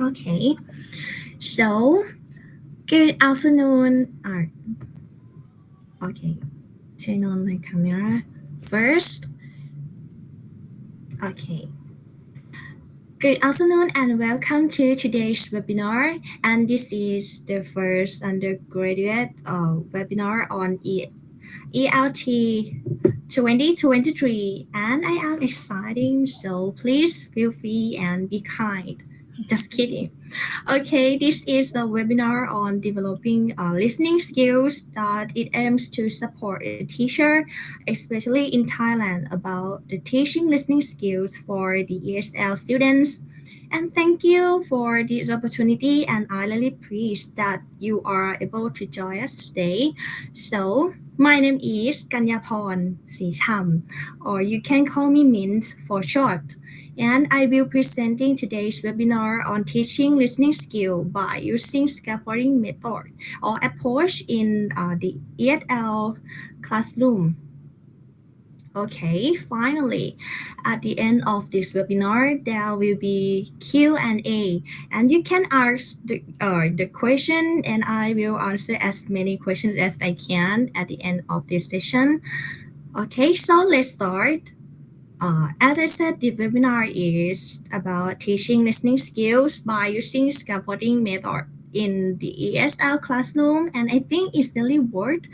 Okay, so good afternoon. Okay, turn on my camera first. Okay, good afternoon and welcome to today's webinar. And this is the first undergraduate webinar on ELT 2023, and I am exciting, so please feel free and be kind. Just kidding. Okay, this is a webinar on developing listening skills that it aims to support a teacher, especially in Thailand, about the teaching listening skills for the ESL students. And thank you for this opportunity, and I really pleased that you are able to join us today. So, my name is Kanyaporn Sricham, or you can call me Mint for short, and I will presenting today's webinar on teaching listening skill by using scaffolding method or approach in the ESL classroom. Okay, finally, at the end of this webinar, there will be Q&A, and you can ask the question, and I will answer as many questions as I can at the end of this session. Okay, so let's start. As I said, the webinar is about teaching listening skills by using scaffolding method in the ESL classroom, and I think it's really worth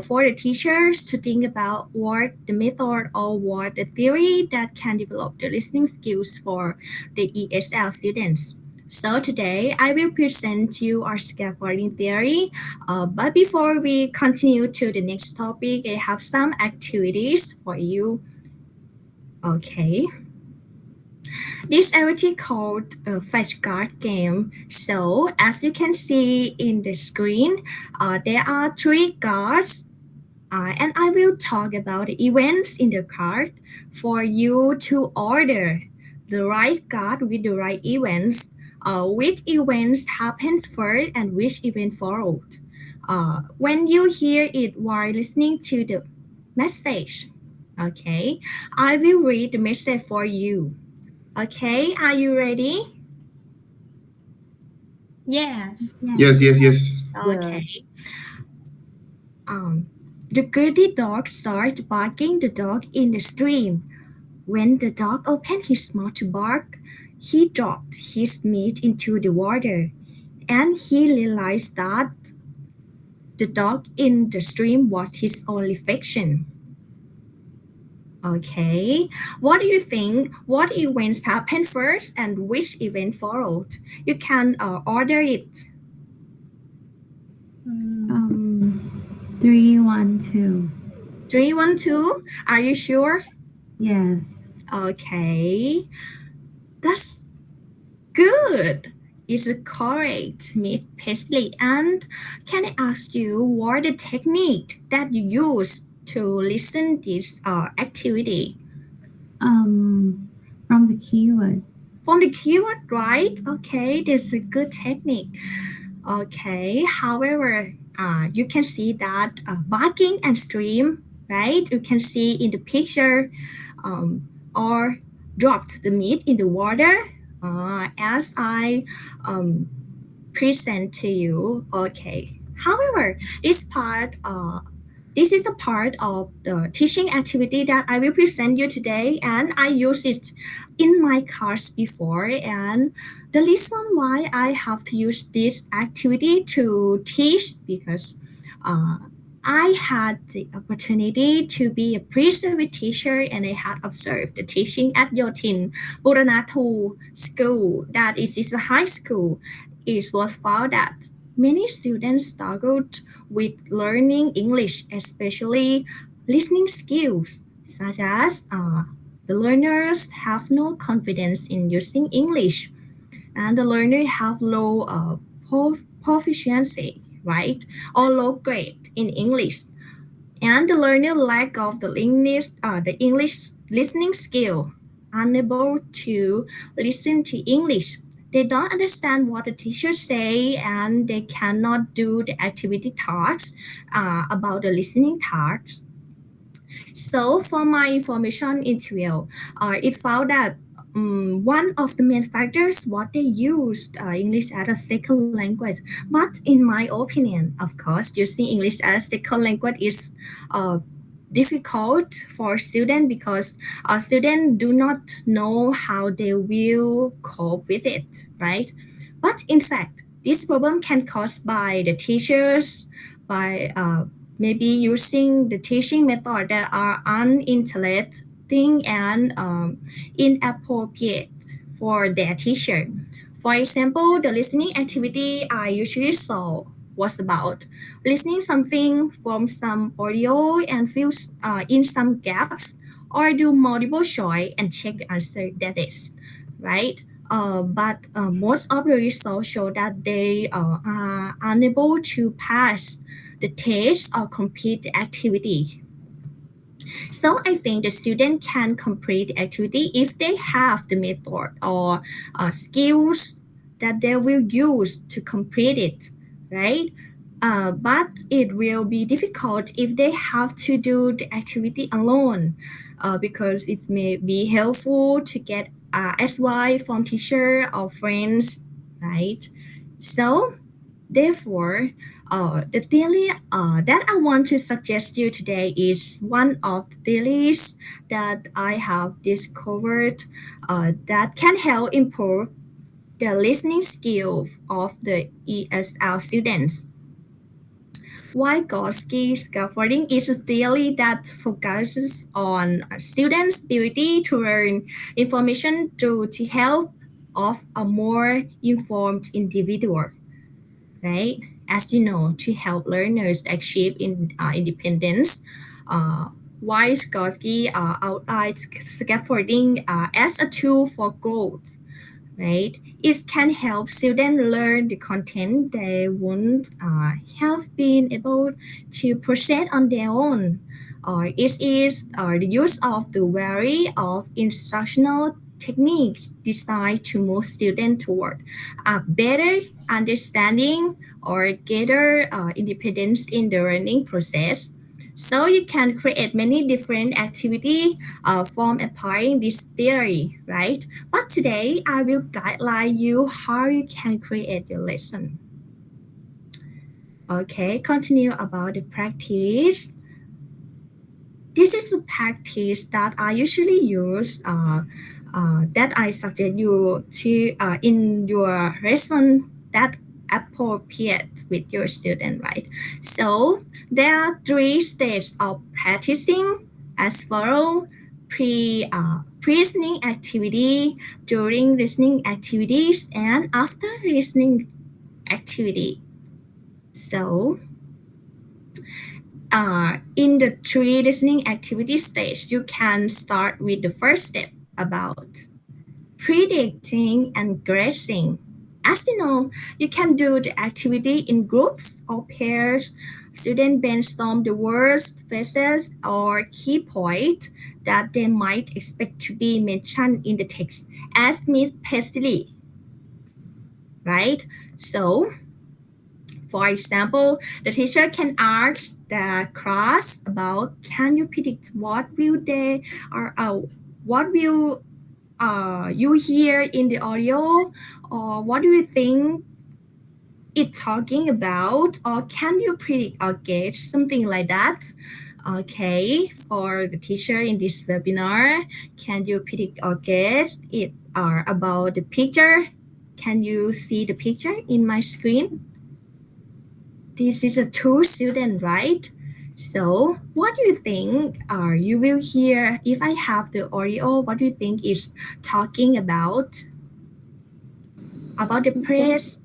for the teachers to think about what the method or what the theory that can develop the listening skills for the ESL students. So today I will present you our scaffolding theory. But before we continue to the next topic, I have some activities for you. Okay. This activity called a flashcard game. So as you can see in the screen, there are three cards, and I will talk about the events in the card for you to order the right card with the right events. Which events happens first and which event followed. When you hear it while listening to the message. Okay, I will read the message for you. Okay, are you ready? Yes. Yes, yes, yes. Okay. Um, the greedy dog started barking the dog in the stream. When the dog opened his mouth to bark, he dropped his meat into the water, and he realized that the dog in the stream was his only affection. Okay, what do you think? What events happened first and which event followed? You can order it. 312. 312, are you sure? Yes. Okay, that's good. It's correct, Miss Paisley. And can I ask you what the technique that you use to listen this activity? From the keyword. From the keyword, right? Okay, that's a good technique. Okay, however, you can see that barking and stream, right? You can see in the picture, or dropped the meat in the water, as I um, present to you. Okay. However, this is a part of the teaching activity that I will present you today, and I use it in my class before. And the reason why I have to use this activity to teach because I had the opportunity to be a pre-service teacher, and I had observed the teaching at Yotin Buranatu School, that is a high school. It was found that many students struggled with learning English, especially listening skills, such as the learners have no confidence in using English, and the learner have low proficiency, right, or low grade in English, and the learner lack of the English listening skill, unable to listen to English. They don't understand what the teacher say, and they cannot do the activity tasks about the listening tasks. So for my information in 12, it found that one of the main factors what they use English as a second language. But in my opinion, of course, using English as second language is uh, difficult for students because students do not know how they will cope with it, right? But in fact, this problem can caused by the teachers, by maybe using the teaching method that are uninteresting and inappropriate for their teacher. For example, the listening activity I usually saw was about listening something from some audio and fill in some gaps or do multiple choice and check the answer that is right. But most of the results show that they are unable to pass the test or complete the activity. So I think the student can complete the activity if they have the method or skills that they will use to complete it, right? But it will be difficult if they have to do the activity alone, because it may be helpful to get advice from teacher or friends, right? So therefore, the theory that I want to suggest you today is one of the theories that I have discovered that can help improve the listening skills of the ESL students. Vygotsky scaffolding is a theory that focuses on a students' ability to learn information through the help of a more informed individual, right? As you know, to help learners achieve independence. Uh, Vygotsky outlines scaffolding as a tool for growth, right? It can help students learn the content they wouldn't have been able to process on their own. It is the use of the variety of instructional techniques designed to move students toward a better understanding or greater independence in the learning process. So you can create many different activities from applying this theory, right? But today I will guideline you how you can create your lesson. Okay, continue about the practice. This is a practice that I usually use that I suggest you to in your lesson that appropriate with your student, right? So there are three stages of practicing as follow pre-listening activity, during listening activities, and after listening activity. So in the three listening activity stage, you can start with the first step about predicting and guessing. As you know, you can do the activity in groups or pairs. Students brainstorm the words, phrases, or key points that they might expect to be mentioned in the text as Miss Paisley, right? So for example, the teacher can ask the class about, can you predict what will they or what will you hear in the audio, or what do you think it's talking about, or can you predict or guess something like that? Okay, for the teacher in this webinar, can you predict or guess it about the picture? Can you see the picture in my screen? This is a two student, right? So what do you think you will hear if I have the audio? What do you think is talking about the press?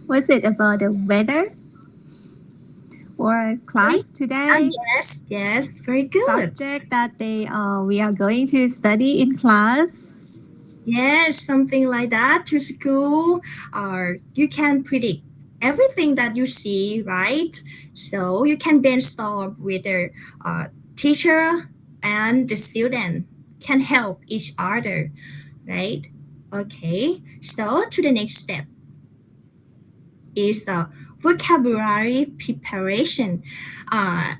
Was it about the weather or Right? class today? Yes, yes, very good. Subject that we are going to study in class? Yes, something like that to school, or you can predict everything that you see, right? So you can brainstorm with the teacher and the student can help each other, right? Okay, so to the next step is the vocabulary preparation. Uh,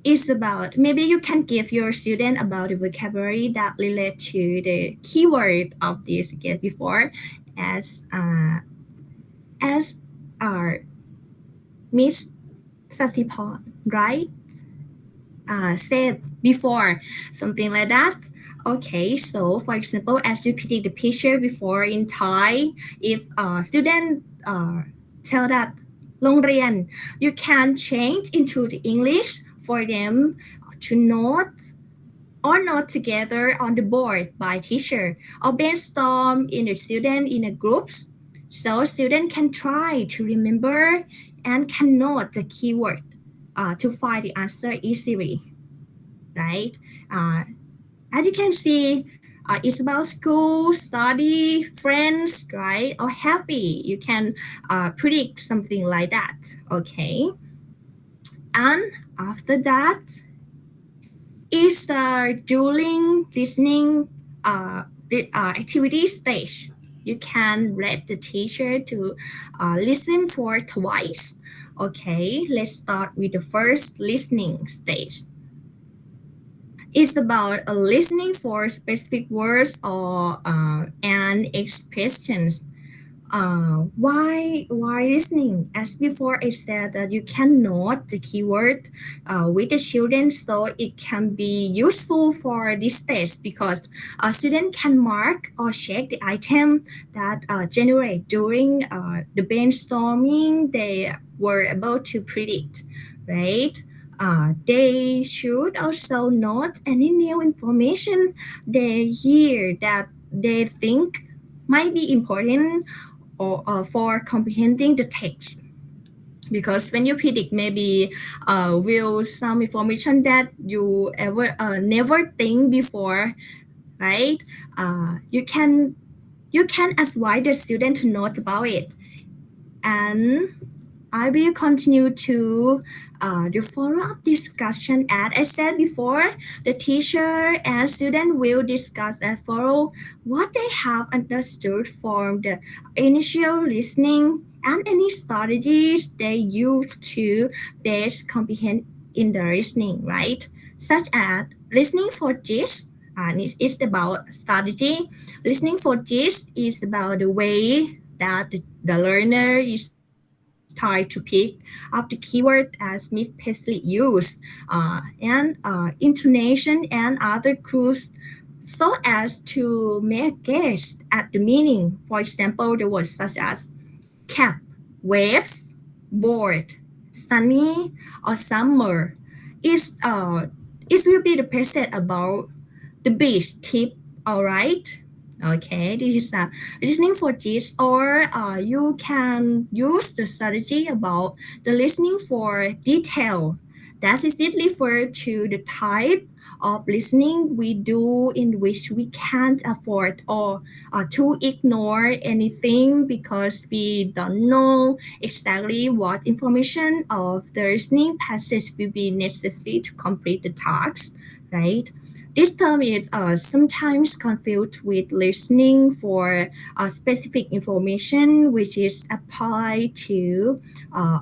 It's about maybe you can give your student about the vocabulary that relate to the keyword of this get before as as our Miss Sasipon, right? Said before, something like that. Okay, so for example, as you predict the picture before in Thai, if a student tell that โรงเรียน you can change into the English for them to note or note together on the board by teacher or brainstorm in the student in a groups so student can try to remember and can note the keyword to find the answer easily, right? As you can see, it's about school, study, friends, right? Or happy. You can predict something like that, okay? And after that is the during listening activity stage. You can let the teacher to listen for twice. Okay, let's start with the first listening stage. It's about listening for specific words or and expressions. Why listening? As before, I said that you can note the keyword with the children, so it can be useful for this stage because a student can mark or check the item that generate during the brainstorming they were able to predict, right? They should also note any new information they hear that they think might be important or for comprehending the text. Because when you predict, maybe will some information that you ever never think before, right? You can advise the student to note about it, and I will continue to the follow-up discussion. As I said before, the teacher and student will discuss and follow what they have understood from the initial listening and any strategies they use to best comprehend in the listening, right? Such as listening for gist, and it's about strategy. Listening for gist is about the way that the learner is trying to pick up the keyword as Miss Pesley used, and intonation and other clues so as to make a guess at the meaning. For example, the words such as cap, waves, board, sunny, or summer. Is it will be the present about the beach tip, all right? Okay, this is listening for this, or you can use the strategy about the listening for detail. That is it refer to the type of listening we do in which we can't afford or to ignore anything because we don't know exactly what information of the listening passage will be necessary to complete the task, right? This term is sometimes confused with listening for specific information, which is applied to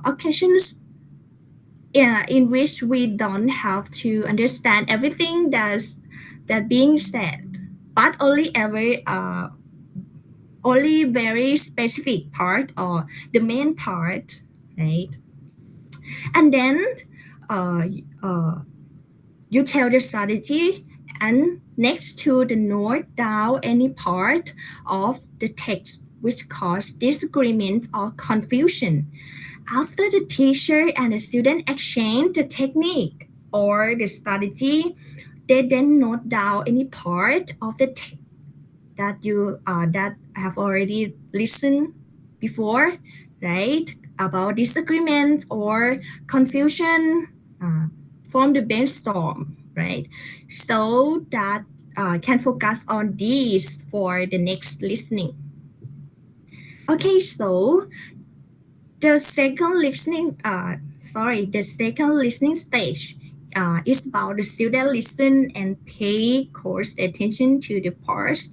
occasions in which we don't have to understand everything that being said, but only very specific part or the main part, right? And then uh, uh, you tell the strategy and next to the note down any part of the text which cause disagreement or confusion. After the teacher and the student exchange the technique or the strategy, they then note down any part of the text that you that have already listened before, right? About disagreement or confusion uh, from the brainstorm, right? So that can focus on these for the next listening. Okay, so the second listening stage is about the student listen and pay close attention to the parts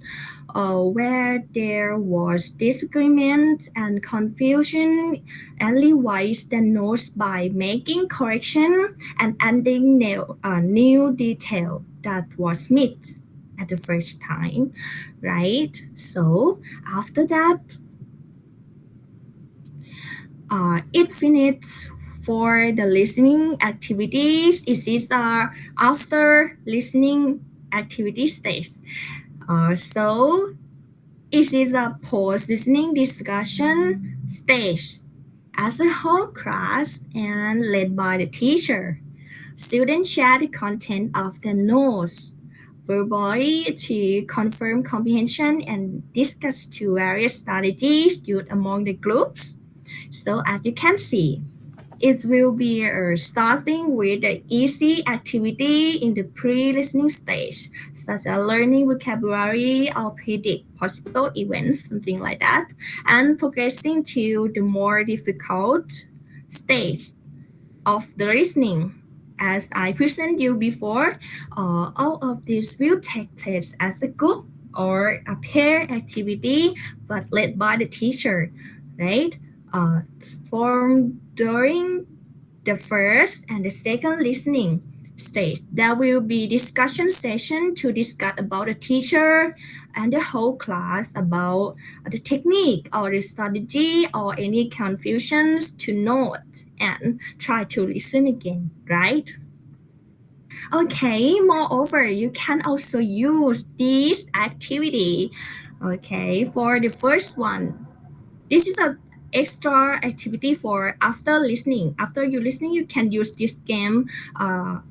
where there was disagreement and confusion and revise the notes by making correction and adding new detail that was missed at the first time, right? So after that, it finished for the listening activities. It is after listening activity stage. So it is a post-listening discussion stage as a whole class and led by the teacher. Students share the content of the notes verbally to confirm comprehension and discuss two various strategies used among the groups. So as you can see, it will be starting with the easy activity in the pre-listening stage, such as learning vocabulary or predict possible events, something like that, and progressing to the more difficult stage of the listening. As I presented you before, all of this will take place as a group or a pair activity, but led by the teacher, right? Uh, Formed during the first and the second listening stage. There will be discussion session to discuss about the teacher and the whole class about the technique or the strategy or any confusions to note and try to listen again, right? Okay, moreover, you can also use this activity, okay, for the first one. This is a extra activity for after listening. After you listening, you can use this game to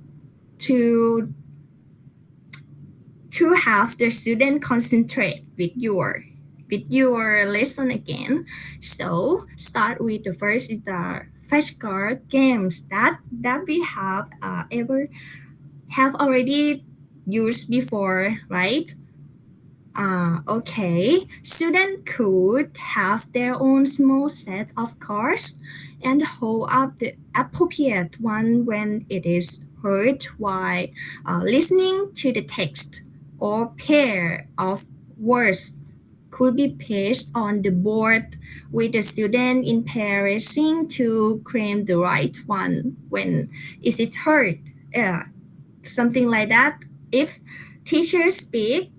have the student concentrate with your lesson again. So start with the first is the flashcard games that we have already used before, right? Okay. Students could have their own small set of cards and hold up the appropriate one when it is heard while listening to the text or pair of words could be placed on the board with the student in pairing to claim the right one when it is heard. Something like that. If teachers speak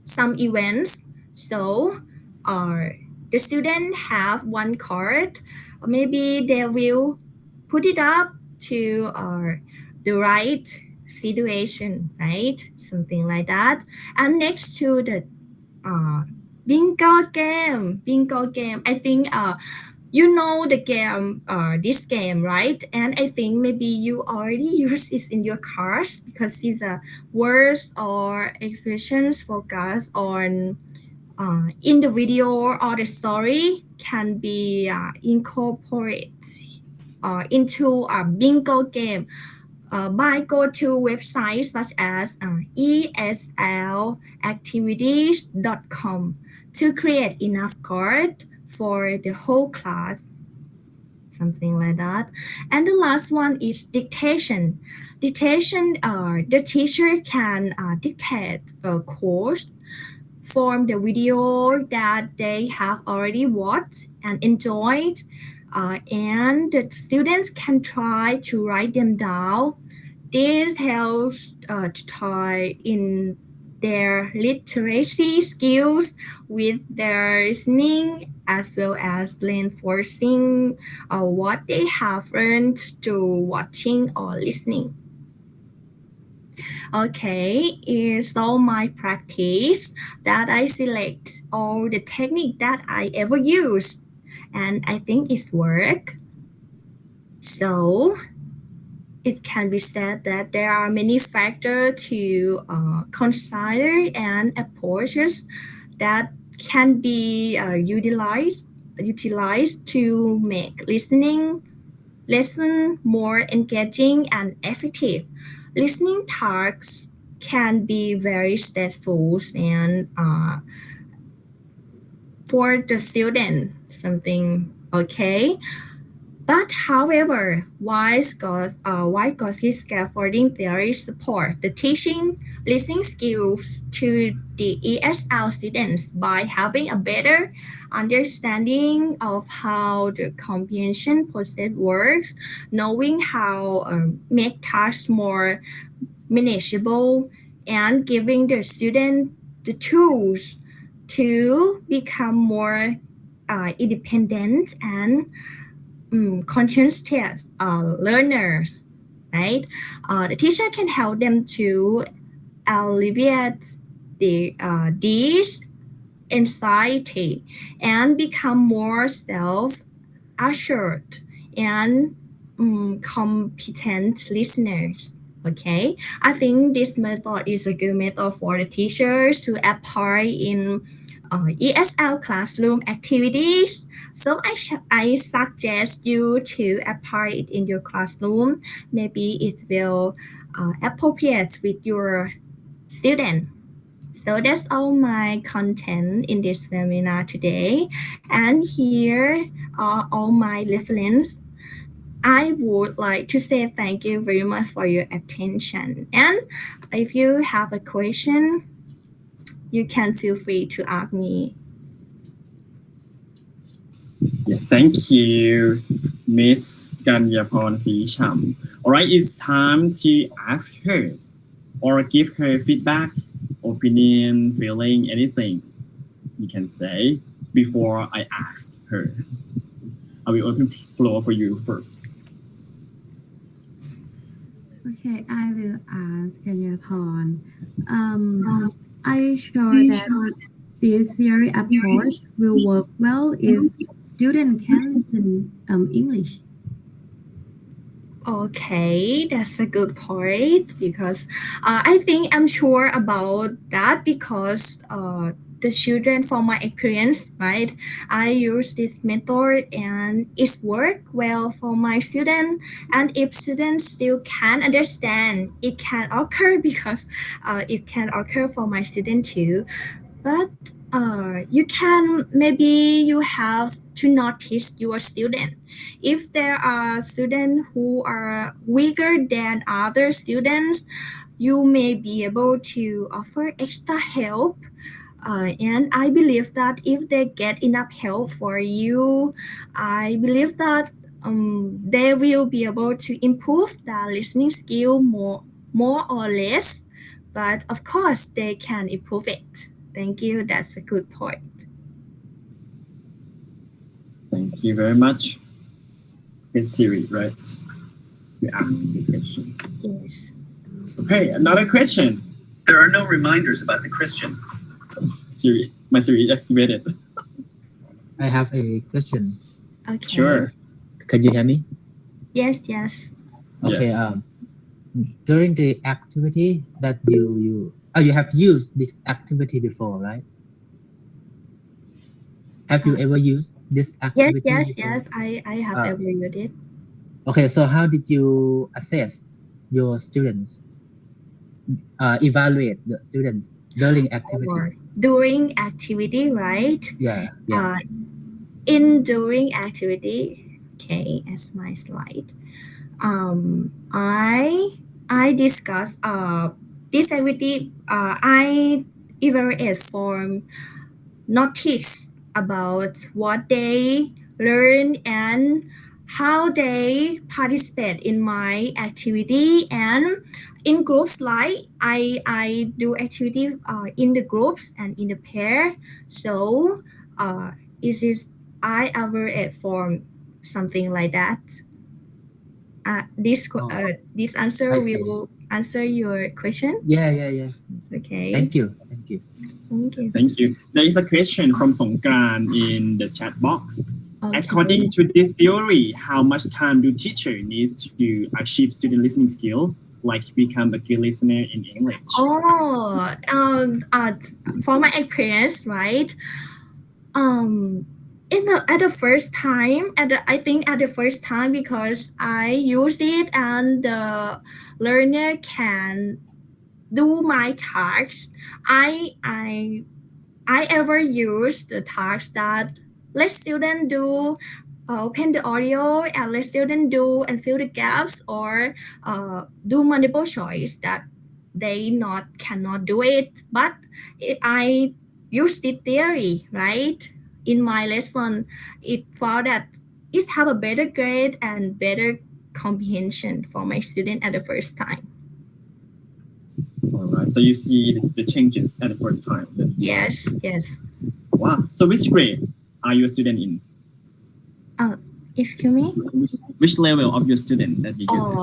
some events. So, the student have one card. Maybe they will put it up to the right situation, right? Something like that. And next to the uh, bingo game. I think you know the game, this game, right? And I think maybe you already use it in your cars because these are words or expressions focused on in the video or the story can be incorporated into a bingo game by go to websites such as eslactivities.com to create enough cards for the whole class, something like that. And the last one is dictation. Dictation, the teacher can dictate a course from the video that they have already watched and enjoyed, and the students can try to write them down. This helps to try in their literacy skills with their listening as well as reinforcing what they have learned through watching or listening. Okay, is all my practice that I select all the technique that I ever use, and I think it's work. So it can be said that there are many factors to consider and approaches that can be utilized to make listening lesson more engaging and effective. Listening tasks can be very stressful and for the student something okay. But however, white Gothic scaffolding theory support the teaching listening skills to the ESL students by having a better understanding of how the comprehension process works, knowing how make tasks more manageable, and giving the student the tools to become more independent and conscious learners, right? The teacher can help them to alleviate these anxiety and become more self-assured and competent listeners. Okay, I think this method is a good method for the teachers to apply in ESL classroom activities. So I suggest you to apply it in your classroom. Maybe it will appropriate with your student. So that's all my content in this seminar today. And here are all my reference. I would like to say thank you very much for your attention. And if you have a question, you can feel free to ask me. Yeah, thank you, Miss Kanyaporn Sricham. All right, it's time to ask her or give her feedback, opinion, feeling, anything you can say before I ask her. I will open floor for you first. Okay, I will ask Kanyaporn. Are you sure that this theory approach will work well if students can listen English? Okay, that's a good point because I think I'm sure about that because the children, from my experience, right? I use this method and it's worked well for my student. And if students still can't understand, it can occur because it can occur for my student too. But you can maybe you have to notice your student. If there are students who are weaker than other students, you may be able to offer extra help. And I believe that if they get enough help for you, I believe that they will be able to improve their listening skill more or less. But of course, they can improve it. Thank you. That's a good point. Thank you very much. It's Siri, right? You asked the question. Yes. Okay, another question. There are no reminders about the Christian. Siri, my Siri activated. I have a question. Okay. Sure. Can you hear me? Yes, yes. Okay. Yes. During the activity that you have used this activity before, right? Have you ever used this Yes, activity yes, before? yes. I have ever used it. Okay, so how did you assess your students? Evaluate the students during activity? Or during activity, right? Yeah. During activity. Okay, as my slide. I discuss this activity. I evaluate for notice about what they learn and how they participate in my activity and in groups like I do activity in the groups and in the pair. So is it I evaluate for something like that. This answer I see. will answer your question. Yeah. Okay. Thank you. Thank you. Thank you. There is a question from Songkran in the chat box. Okay. According to this theory, how much time do teacher needs to achieve student listening skill, like become a good listener in English? For my experience, right? At the first time, I think at the first time because I use it and the learner can do my tasks. I ever use the task that let students do open the audio and let students do and fill the gaps or do multiple choice that they not cannot do it. But I use the theory, right? In my lesson, it found that it have a better grade and better comprehension for my student at the first time. All right. So you see the changes at the first time. Yes. Wow. So which grade are you a student in? Excuse me? Which level of your student that you use it?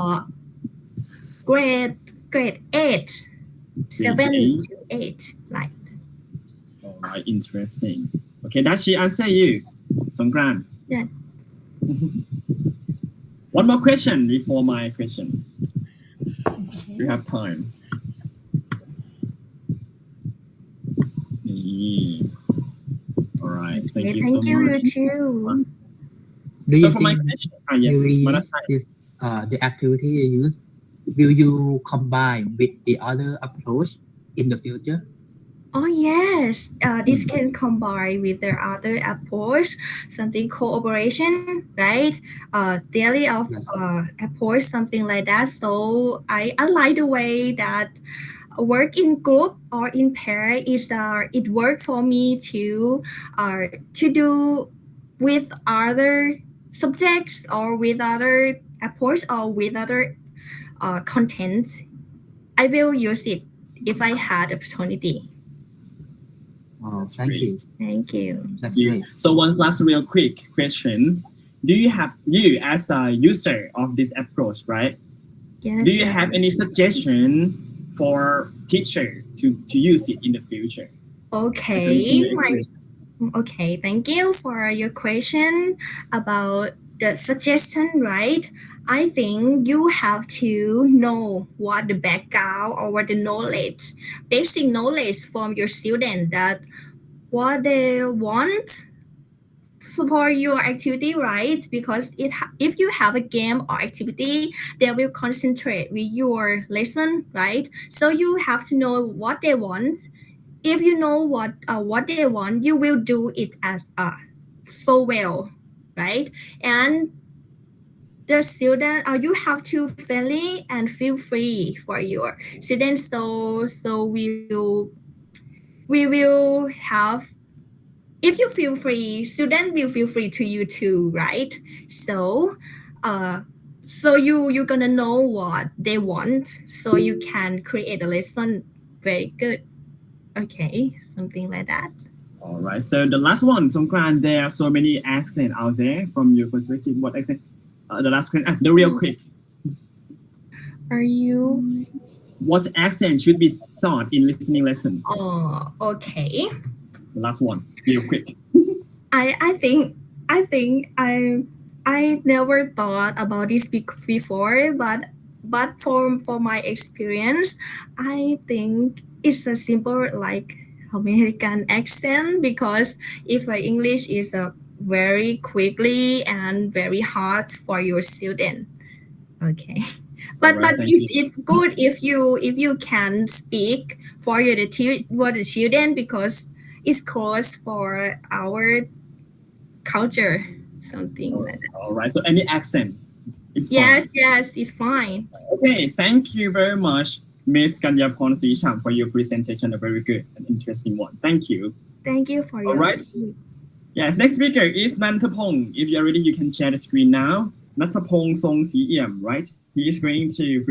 Grade 8, 7 eight. to 8, like. All right, interesting. Okay, does she answer you, Songkran? Yeah. One more question before my question. You have time. All right, thank you so much. Thank you too. Do So you for my think question, you yes, will use Manasai. this the activity you use? Will you combine with the other approach in the future? Oh yes, this can combine with their other approach, something cooperation, right? Theory of Yes. approach, something like that. So I like the way that work in group or in pair is it worked for me to do with other subjects or with other approach or with other content. I will use it if I had opportunity. Oh, That's thank you. great. Thank you. That's You. great. So one last real quick question. Do you have you as a user of this approach, right? Yes. Do you have any suggestion for teacher to use it in the future? According to Okay. your experience. Okay. Thank you for your question about the suggestion, right? I think you have to know what the background or what the knowledge, basic knowledge from your student that what they want for your activity, right? Because if you have a game or activity, they will concentrate with your lesson, right? So you have to know what they want. If you know what they want, you will do it as so well, right? And the student, you have to friendly and feel free for your students. So we will have, if you feel free, student will feel free to you too, right? So you're gonna know what they want, so you can create a lesson very good. Okay, something like that. All right. So the last one, Songkran, there are so many accents out there from your perspective. What accent? The last question, the real quick. Are you? What accent should be taught in listening lesson? Okay. The last one, real quick. I think I never thought about this before, but for my experience, I think it's a simple like American accent, because if English is a very quickly and very hard for your student. Okay. But All right, thank you. it's good if you can speak for the children, because it's close for our culture, something like that. All right. So any accent is fine. Yes, it's fine. Okay. Thank you very much, Miss Kanyaporn Sricham, for your presentation. A very good and interesting one. Thank you. Thank you for All your right. Yes. Next speaker is Nantapong. If you're ready, you can share the screen now. Nantapong Song Siam, right? He is going to present